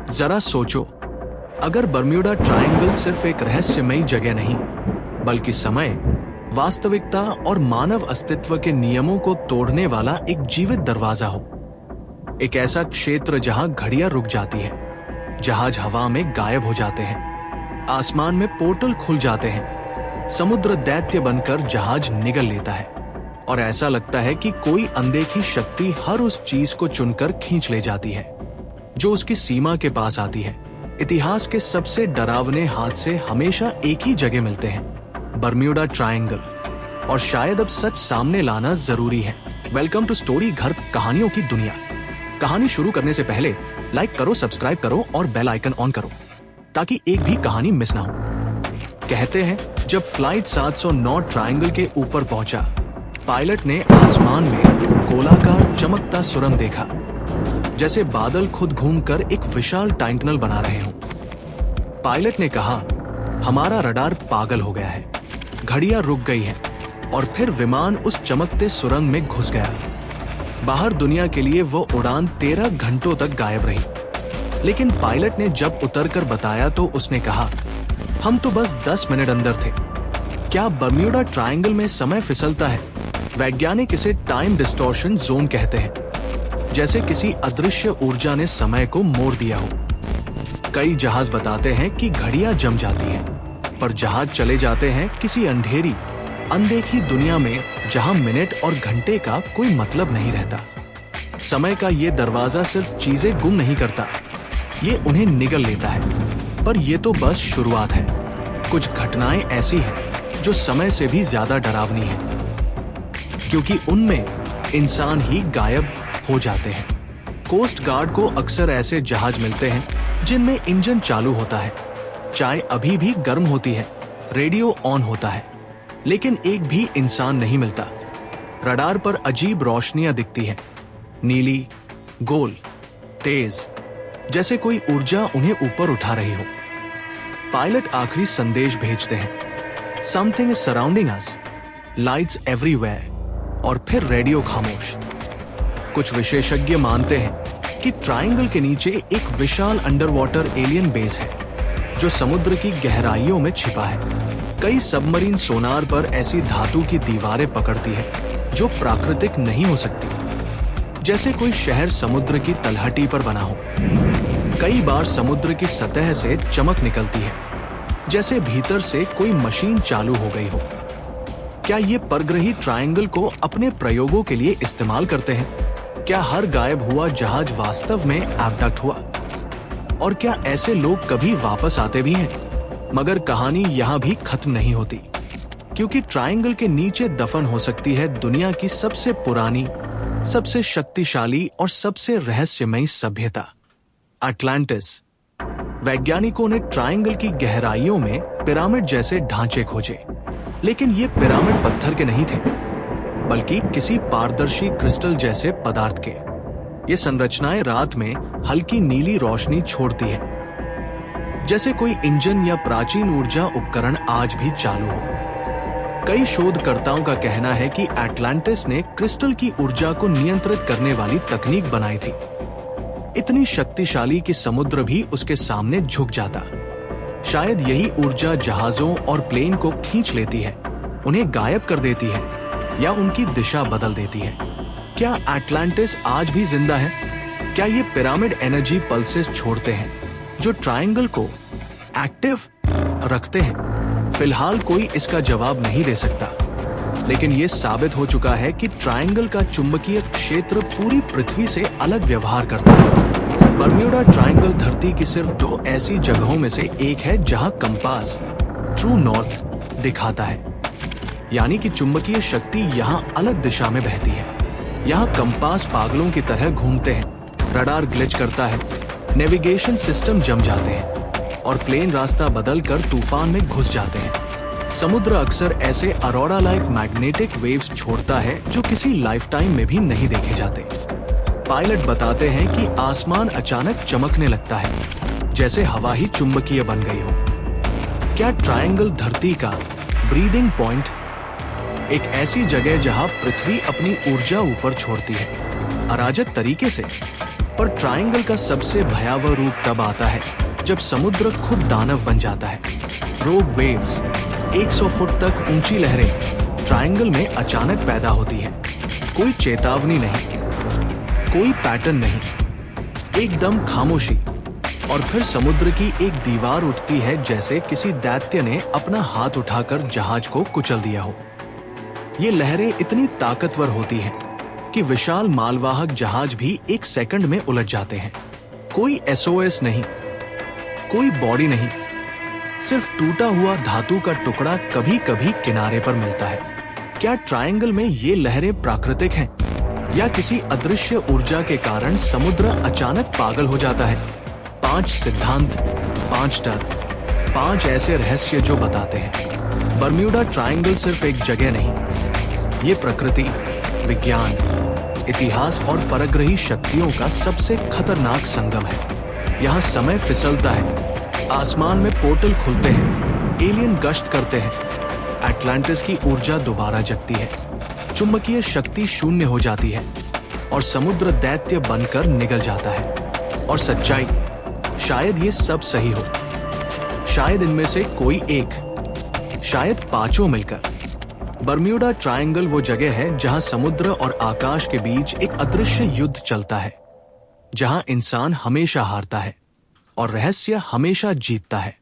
जरा सोचो, अगर बर्म्यूडा ट्रायंगल सिर्फ एक रहस्यमयी जगह नहीं, बल्कि समय, वास्तविकता और मानव अस्तित्व के नियमों को तोड़ने वाला एक जीवित दरवाजा हो। एक ऐसा क्षेत्र जहां घड़ियां रुक जाती हैं, जहाज हवा में गायब हो जाते हैं, आसमान में पोर्टल खुल जाते हैं, समुद्र दैत्य बनकर जहाज निगल लेता है और ऐसा लगता है कि कोई अनदेखी शक्ति हर उस चीज को चुनकर खींच ले जाती है जो उसकी सीमा के पास आती है। इतिहास के सबसे डरावने हादसे हमेशा एक ही जगह मिलते हैं, बर्म्यूडा ट्रायंगल, और शायद अब सच सामने लाना जरूरी है। वेलकम टू स्टोरी घर, कहानियों की दुनिया। कहानी शुरू करने से पहले लाइक करो, सब्सक्राइब करो और बेल आइकन ऑन करो ताकि एक भी कहानी मिस ना हो। कहते हैं जब फ्लाइट 709 ट्रायंगल के ऊपर पहुंचा, पायलट ने आसमान में गोलाकार चमकता सुरंग देखा, जैसे बादल खुद घूमकर एक विशाल टनल बना रहे हों। पायलट ने कहा, हमारा रडार पागल हो गया है, घड़ियां रुक गई हैं, और फिर विमान उस चमकते सुरंग में घुस गया। बाहर दुनिया के लिए वो उड़ान 13 घंटों तक गायब रही। लेकिन पायलट ने जब उतरकर बताया तो उसने कहा, हम तो बस 10 मिनट अंदर थे। क्या बर्म्यूडा ट्रायंगल में समय फिसलता है? वैज्ञानिक इसे टाइम डिस्टॉर्शन जोन कहते हैं, जैसे किसी अदृश्य ऊर्जा ने समय को मोड़ दिया हो। कई जहाज बताते हैं कि घड़ियां जम जाती हैं, पर जहाज चले जाते हैं किसी अंधेरी, अनदेखी दुनिया में जहां मिनट और घंटे का कोई मतलब नहीं रहता। समय का ये दरवाजा सिर्फ चीजें गुम नहीं करता, ये उन्हें निगल लेता है। पर ये तो बस शुरुआत है। कुछ घटनाएं ऐसी हैं जो समय से भी ज्यादा डरावनी हैं, क्योंकि उनमें इंसान ही गायब हो जाते हैं। कोस्ट गार्ड को अक्सर ऐसे जहाज मिलते हैं जिनमें इंजन चालू होता है, चाय अभी भी गर्म होती है, रेडियो ऑन होता है, लेकिन एक भी इंसान नहीं मिलता। रडार पर अजीब रोशनियां दिखती हैं, नीली, गोल, तेज, जैसे कोई ऊर्जा उन्हें ऊपर उठा रही हो। पायलट आखिरी संदेश भेजते हैं, something is surrounding us, lights everywhere, और फिर रेडियो खामोश। कुछ विशेषज्ञ मानते हैं कि ट्रायंगल के नीचे एक विशाल अंडर वाटर एलियन बेस है जो समुद्र की गहराइयों में छिपा है। कई सबमरीन सोनार पर ऐसी धातु की दीवारें पकड़ती है जो प्राकृतिक नहीं हो सकती, जैसे कोई शहर समुद्र की तलहटी पर बना हो। कई बार समुद्र की सतह से चमक निकलती है, जैसे भीतर से कोई मशीन चालू हो गई हो। क्या ये परग्रही ट्रायंगल को अपने प्रयोगों के लिए इस्तेमाल करते हैं? क्या हर गायब हुआ जहाज वास्तव में एब्डक्ट हुआ? और क्या ऐसे लोग कभी वापस आते भी हैं? मगर कहानी यहाँ भी खत्म नहीं होती, क्योंकि ट्रायंगल के नीचे दफन हो सकती है दुनिया की सबसे पुरानी, सबसे शक्तिशाली और सबसे रहस्यमयी सभ्यता, अटलांटिस। वैज्ञानिकों ने ट्रायंगल की गहराइयों में पिरामिड जैसे ढांचे खोजे, लेकिन ये पिरामिड पत्थर के नहीं थे, बल्कि किसी पारदर्शी क्रिस्टल जैसे पदार्थ के। ये संरचनाएं रात में हल्की नीली रोशनी छोड़ती हैं, जैसे कोई इंजन या प्राचीन ऊर्जा उपकरण आज भी चालू हो। कई शोधकर्ताओं का कहना है कि अटलांटिस ने क्रिस्टल की ऊर्जा को नियंत्रित करने वाली तकनीक बनाई थी, इतनी शक्तिशाली कि समुद्र भी उसके सामने झुक जाता। शायद यही ऊर्जा जहाजों और प्लेन को खींच लेती है, उन्हें गायब कर देती है या उनकी दिशा बदल देती है। क्या अटलांटिस आज भी जिंदा है? क्या ये पिरामिड एनर्जी पल्सेस छोड़ते हैं जो ट्रायंगल को एक्टिव रखते हैं? फिलहाल कोई इसका जवाब नहीं दे सकता, लेकिन ये साबित हो चुका है कि ट्रायंगल का चुंबकीय क्षेत्र पूरी पृथ्वी से अलग व्यवहार करता है। बर्म्यूडा ट्रायंगल धरती की सिर्फ 2 ऐसी जगहों में से एक है जहां कंपास ट्रू नॉर्थ दिखाता है, यानी कि चुंबकीय शक्ति यहाँ अलग दिशा में बहती है। यहाँ कंपास पागलों की तरह घूमते हैं, रडार ग्लिच करता है, नेविगेशन सिस्टम जम जाते हैं और प्लेन रास्ता बदलकर तूफान में घुस जाते हैं। समुद्र अक्सर ऐसे अरोरा लाइक मैग्नेटिक वेव्स छोड़ता है जो किसी लाइफटाइम में भी नहीं देखे जाते। पायलट बताते हैं कि आसमान अचानक चमकने लगता है, जैसे हवा ही चुंबकीय बन गई हो। क्या ट्रायंगल धरती का ब्रीदिंग पॉइंट, एक ऐसी जगह जहां पृथ्वी अपनी ऊर्जा ऊपर छोड़ती है, अराजक तरीके से? पर ट्रायंगल का सबसे भयावह रूप तब आता है जब समुद्र खुद दानव बन जाता है। रोग वेव्स, 100 फुट तक ऊंची लहरें ट्रायंगल में अचानक पैदा होती हैं। कोई चेतावनी नहीं, कोई पैटर्न नहीं, एकदम खामोशी। और फिर समुद्र की एक दीवार उठती है, जैसे किसी दैत्य ने अपना हाथ उठाकर जहाज को कुचल दिया हो। ये लहरें इतनी ताकतवर होती हैं कि विशाल मालवाहक जहाज भी एक सेकंड में उलट जाते हैं। कोई एसओएस नहीं, कोई बॉडी नहीं, सिर्फ टूटा हुआ धातु का टुकड़ा कभी कभी किनारे पर मिलता है। क्या ट्रायंगल में ये लहरें प्राकृतिक हैं या किसी अदृश्य ऊर्जा के कारण समुद्र अचानक पागल हो जाता है? 5 सिद्धांत, 5 डर, 5 ऐसे रहस्य जो बताते हैं बर्म्यूडा ट्रायंगल सिर्फ एक जगह नहीं, ये प्रकृति, विज्ञान, इतिहास और परग्रही शक्तियों का सबसे खतरनाक संगम है। यहाँ समय फिसलता है, आसमान में पोर्टल खुलते हैं, एलियन गश्त करते हैं, अटलांटिस की ऊर्जा दोबारा जगती है, चुंबकीय शक्ति शून्य हो जाती है और समुद्र दैत्य बनकर निगल जाता है। और सच्चाई, शायद ये सब सही हो, शायद इनमें से कोई एक, शायद 5 मिलकर। बर्म्यूडा ट्रायंगल वो जगह है जहां समुद्र और आकाश के बीच एक अदृश्य युद्ध चलता है, जहां इंसान हमेशा हारता है और रहस्य हमेशा जीतता है।